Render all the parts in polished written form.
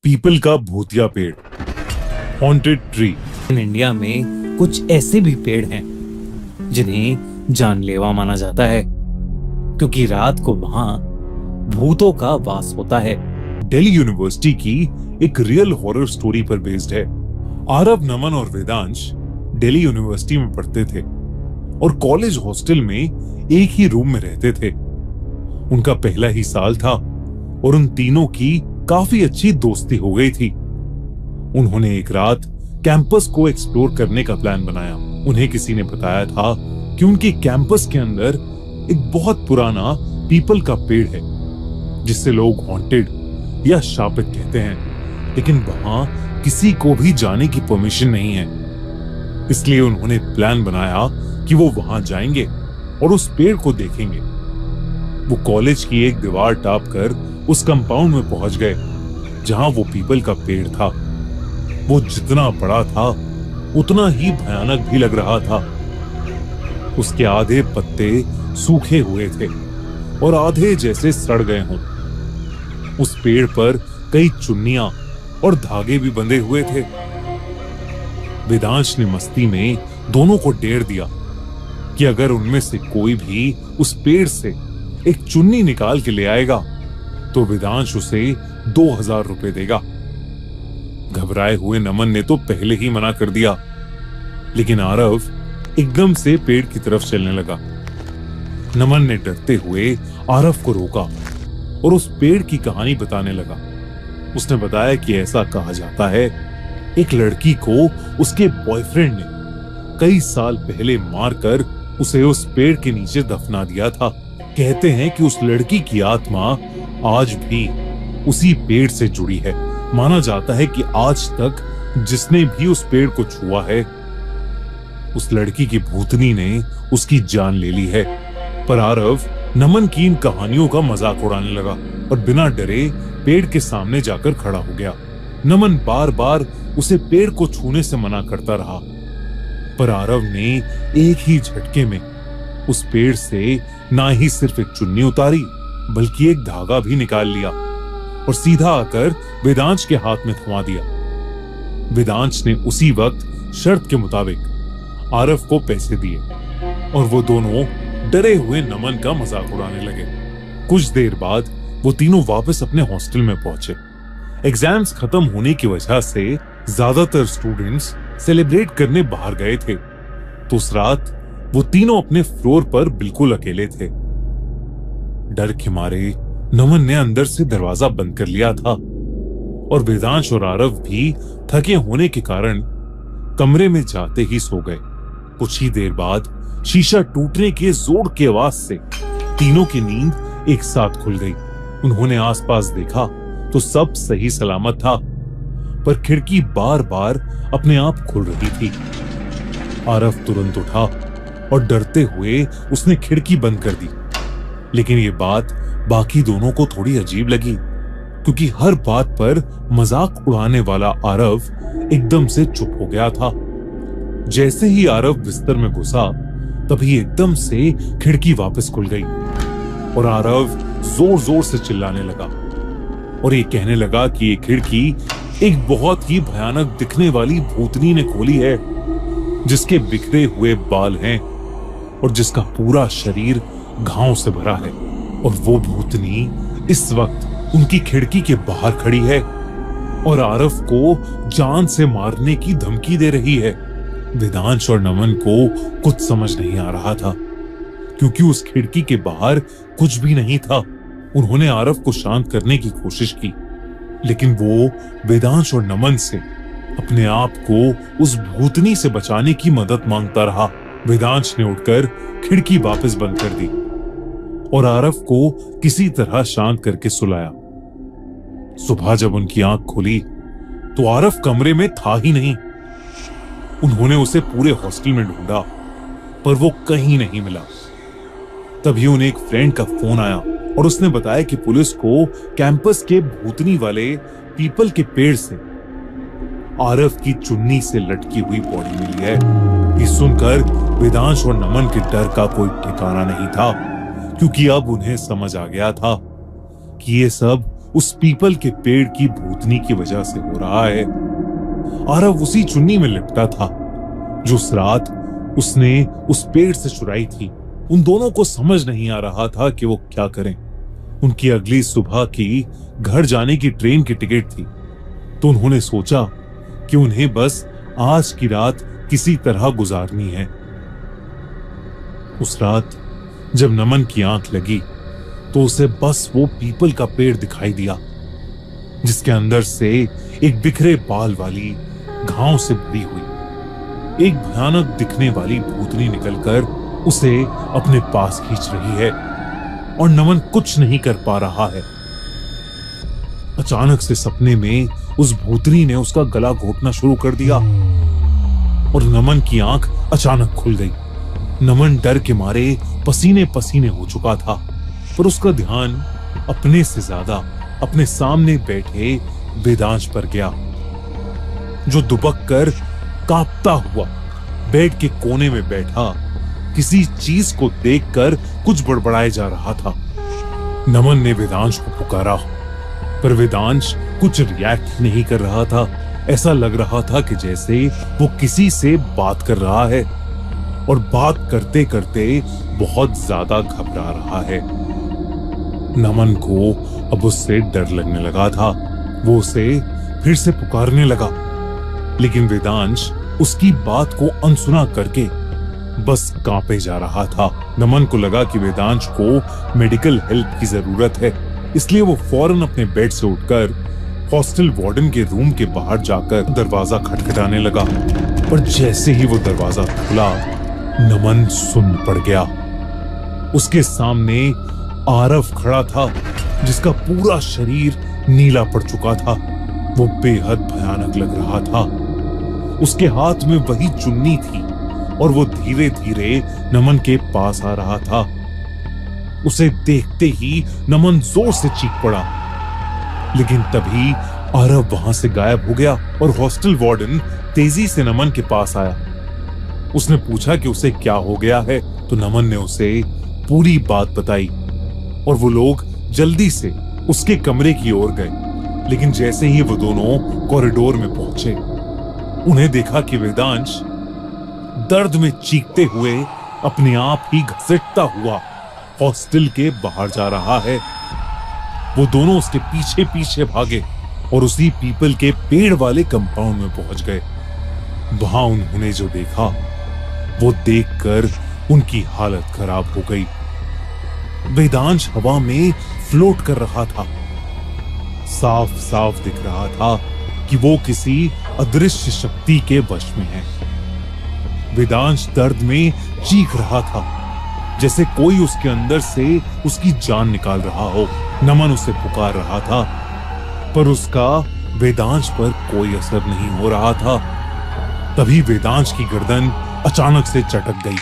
People का भूतिया पेड़, हॉन्टेड ट्री। इंडिया में कुछ ऐसे भी पेड़ हैं जिन्हें जानलेवा माना जाता है, क्योंकि रात को वहां भूतों का वास होता है। दिल्ली यूनिवर्सिटी की एक रियल हॉरर स्टोरी पर बेस्ड है। आरव, नमन और वेदांश दिल्ली यूनिवर्सिटी में पढ़ते थे और कॉलेज हॉस्टल में एक ही रूम में रहते थे। उनका पहला ही साल था और उन तीनों की काफी अच्छी दोस्ती हो गई थी। उन्होंने एक रात कैंपस को एक्सप्लोर करने का प्लान बनाया। उन्हें किसी ने बताया था कि उनके कैंपस के अंदर एक बहुत पुराना पीपल का पेड़ है जिससे लोग हॉन्टेड या शापित कहते हैं, लेकिन वहां किसी को भी जाने की परमिशन नहीं है। इसलिए उन्होंने प्लान बनाया कि वो वहां जाएंगे और उस पेड़ को देखेंगे। वो कॉलेज की एक दीवार टाप कर उस कंपाउंड में पहुंच गए जहां वो पीपल का पेड़ था। वो जितना बड़ा था उतना ही भयानक भी लग रहा था। उसके आधे पत्ते सूखे हुए थे और आधे जैसे सड़ गए हों। उस पेड़ पर कई चुन्नियां और धागे भी बंधे हुए थे। वेदांश ने मस्ती में दोनों को डेर दिया कि अगर उनमें से कोई भी उस पेड़ से एक चुन्नी निकाल के ले आएगा तो वेदांश उसे 2000 रुपए देगा। घबराए हुए नमन ने तो पहले ही मना कर दिया, लेकिन आरव एकदम से पेड़ की तरफ चलने लगा। नमन ने डरते हुए आरव को रोका और उस पेड़ की कहानी बताने लगा। उसने बताया कि ऐसा कहा जाता है एक लड़की को उसके बॉयफ्रेंड ने कई साल पहले मारकर उसे उस पेड़ के नीचे दफना दिया था। कहते हैं कि उस लड़की की आत्मा आज भी उसी पेड़ से जुड़ी है। माना जाता है कि आज तक जिसने भी उस पेड़ को छुआ है, उस लड़की की भूतनी ने उसकी जान ले ली है। पर आरव नमन की इन कहानियों का मजाक उड़ाने लगा और बिना डरे पेड़ के सामने जाकर खड़ा हो गया। नमन बार बार उसे पेड़ को छूने से मना करता रहा, पर आरव ने एक ही झटके में उस पेड़ से ना ही सिर्फ एक चुन्नी उतारी बल्कि एक धागा भी निकाल लिया और सीधा आकर वेदांश के हाथ में थमा दिया। वेदांश ने उसी वक्त शर्त के मुताबिक आरव को पैसे दिए और वो दोनों डरे हुए नमन का मजाक उड़ाने लगे। कुछ देर बाद वो तीनों वापस अपने हॉस्टल में पहुंचे। एग्जाम्स खत्म होने की वजह से ज्यादातर स्टूडेंट्स सेलिब्रेट करने बाहर गए थे, तो उस रात वो तीनों अपने फ्लोर पर बिल्कुल अकेले थे। डर के मारे नमन ने अंदर से दरवाजा बंद कर लिया था और वेदांश और आरव भी थके होने के कारण कमरे में जाते ही सो गए। कुछ ही देर बाद शीशा टूटने के जोर की आवाज से तीनों की नींद एक साथ खुल गई। उन्होंने आसपास देखा तो सब सही सलामत था, पर खिड़की बार बार अपने आप खुल रही थी। आरव तुरंत उठा और डरते हुए उसने खिड़की बंद कर दी, लेकिन ये बात बाकी दोनों को थोड़ी अजीब लगी, क्योंकि हर बात पर मजाक उड़ाने वाला आरव एकदम से चुप हो गया था। जैसे ही आरव बिस्तर में घुसा तभी एकदम से खिड़की वापस खुल गई और आरव जोर जोर से चिल्लाने लगा और ये कहने लगा कि ये खिड़की एक बहुत ही भयानक दिखने वाली भूतनी ने खोली है, जिसके बिखरे हुए बाल हैं और जिसका पूरा शरीर घावों से भरा है। और वो भूतनी इस वक्त उनकी खिड़की के बाहर खड़ी है और आरव को जान से मारने की धमकी दे रही है। वेदांश और नमन को कुछ समझ नहीं आ रहा था, क्योंकि उस खिड़की के बाहर कुछ भी नहीं था। उन्होंने आरव को शांत करने की कोशिश की, लेकिन वो वेदांश और नमन से अपने आप को उस भूतनी से बचाने की मदद मांगता रहा। वेदांश ने उठकर खिड़की वापस बंद कर दी और आरव को किसी तरह शांत करके सुलाया। सुबह जब उनकी आंख खुली तो आरव कमरे में था ही नहीं। उन्होंने उसे पूरे हॉस्टल में ढूंढा, पर वो कहीं नहीं मिला। तभी उन्हें एक फ्रेंड का फोन आया और उसने बताया कि पुलिस को कैंपस के भूतनी वाले पीपल के पेड़ से आरव की चुन्नी से लटकी हुई बॉडी मिली है। ये सुनकर वेदांश और नमन के डर का कोई ठिकाना नहीं था, क्योंकि अब उन्हें समझ आ गया था कि ये सब उस पीपल के पेड़ की भूतनी की वजह से हो रहा है। आरव उसी चुन्नी में लिपटा था जो उस रात उसने उस पेड़ से चुराई थी। उन दोनों को समझ नहीं आ रहा था कि वो क्या करें। उनकी अगली सुबह की घर जाने की ट्रेन की टिकट थी, तो उन्होंने सोचा कि उन्हें बस आज की रात किसी तरह गुजारनी है। उस रात जब नमन की आंख लगी तो उसे बस वो पीपल का पेड़ दिखाई दिया, जिसके अंदर से एक बिखरे बाल वाली, घाव से भरी हुई एक भयानक दिखने वाली भूतनी निकलकर उसे अपने पास खींच रही है और नमन कुछ नहीं कर पा रहा है। अचानक से सपने में उस भूतनी ने उसका गला घोटना शुरू कर दिया और नमन की आंख अचानक खुल गई। नमन डर के मारे पसीने पसीने हो चुका था, पर उसका ध्यान अपने से ज्यादा अपने सामने बैठे वेदांश पर गया, जो दुबक कर कांपता हुआ बेड के कोने में बैठा किसी चीज को देखकर कुछ बड़बड़ाए जा रहा था। नमन ने वेदांश को पुकारा, पर वेदांश कुछ रिएक्ट नहीं कर रहा था। ऐसा लग रहा था कि जैसे वो किसी से बात कर रहा है और बात करते करते बहुत ज्यादा घबरा रहा है। नमन को अब उससे डर लगने लगा था। वो उसे फिर से पुकारने लगा, लेकिन वेदांश उसकी बात को अनसुना करके बस कांपे जा रहा था। नमन को लगा कि वेदांश को मेडिकल हेल्प की जरूरत है, इसलिए वो फौरन अपने बेड से उठकर हॉस्टल वार्डन के रूम के बाहर जाकर दरवाजा खटखटाने लगा। पर जैसे ही वो दरवाजा खुला, नमन सुन्न पड़ गया। उसके सामने आरव खड़ा था, जिसका पूरा शरीर नीला पड़ चुका था। वो बेहद भयानक लग रहा था। उसके हाथ में वही चुन्नी थी और वो धीरे धीरे नमन के पास आ रहा था। उसे देखते ही नमन जोर से चीख पड़ा, लेकिन तभी आरव वहां से गायब हो गया और हॉस्टल वार्डन तेजी से नमन के पास आया। उसने पूछा कि उसे क्या हो गया है, तो नमन ने उसे पूरी बात बताई और वो लोग जल्दी से उसके कमरे की ओर गए। लेकिन जैसे ही वो दोनों कॉरिडोर में पहुंचे, उन्हें देखा कि वेदांश दर्द में चीखते हुए अपने आप ही घसीटता हुआ हॉस्टल के बाहर जा रहा है। वो दोनों उसके पीछे पीछे भागे और उसी पीपल के पेड़ वाले कंपाउंड में पहुंच गए। वहां उन्होंने जो देखा, वो देखकर उनकी हालत खराब हो गई। वेदांश हवा में फ्लोट कर रहा था। साफ साफ दिख रहा था कि वो किसी अदृश्य शक्ति के वश में है। वेदांश दर्द में चीख रहा था, जैसे कोई उसके अंदर से उसकी जान निकाल रहा हो। नमन उसे पुकार रहा था, पर उसका वेदांश पर कोई असर नहीं हो रहा था। तभी वेदांश की गर्दन अचानक से चटक गई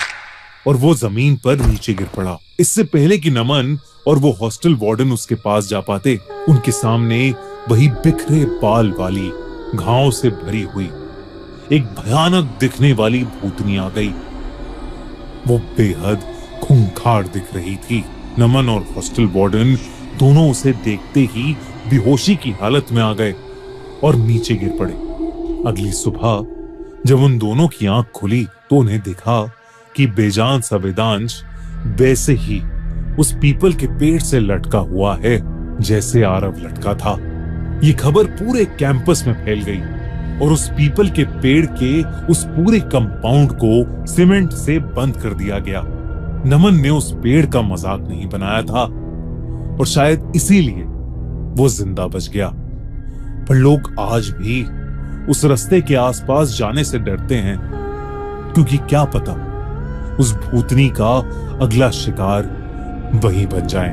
और वो जमीन पर नीचे गिर पड़ा। इससे पहले कि नमन और वो हॉस्टल वार्डन उसके पास जा पाते, उनके सामने वही बिखरे बाल वाली, घाव से भरी हुई एक भयानक दिखने वाली भूतनी आ गई। वो बेहद खूंखार दिख रही थी। नमन और हॉस्टल वार्डन दोनों उसे देखते ही बेहोशी की हालत में आ गए और नीचे गिर पड़े। अगली सुबह जब उन दोनों की आंख खुली तो उन्हें देखा कि बेजान सा वेदांश वैसे ही उस पीपल के पेड़ से लटका हुआ है जैसे आरव लटका था। ये खबर पूरे कैंपस में फैल गई और उस पीपल के पेड़ के उस पूरे कंपाउंड को सीमेंट से बंद कर दिया गया। नमन ने उस पेड़ का मजाक नहीं बनाया था और शायद इसीलिए वो जिंदा बच गया। पर लोग आज भी उस रास्ते के आसपास जाने से डरते हैं, क्योंकि क्या पता उस भूतनी का अगला शिकार वही बन जाए।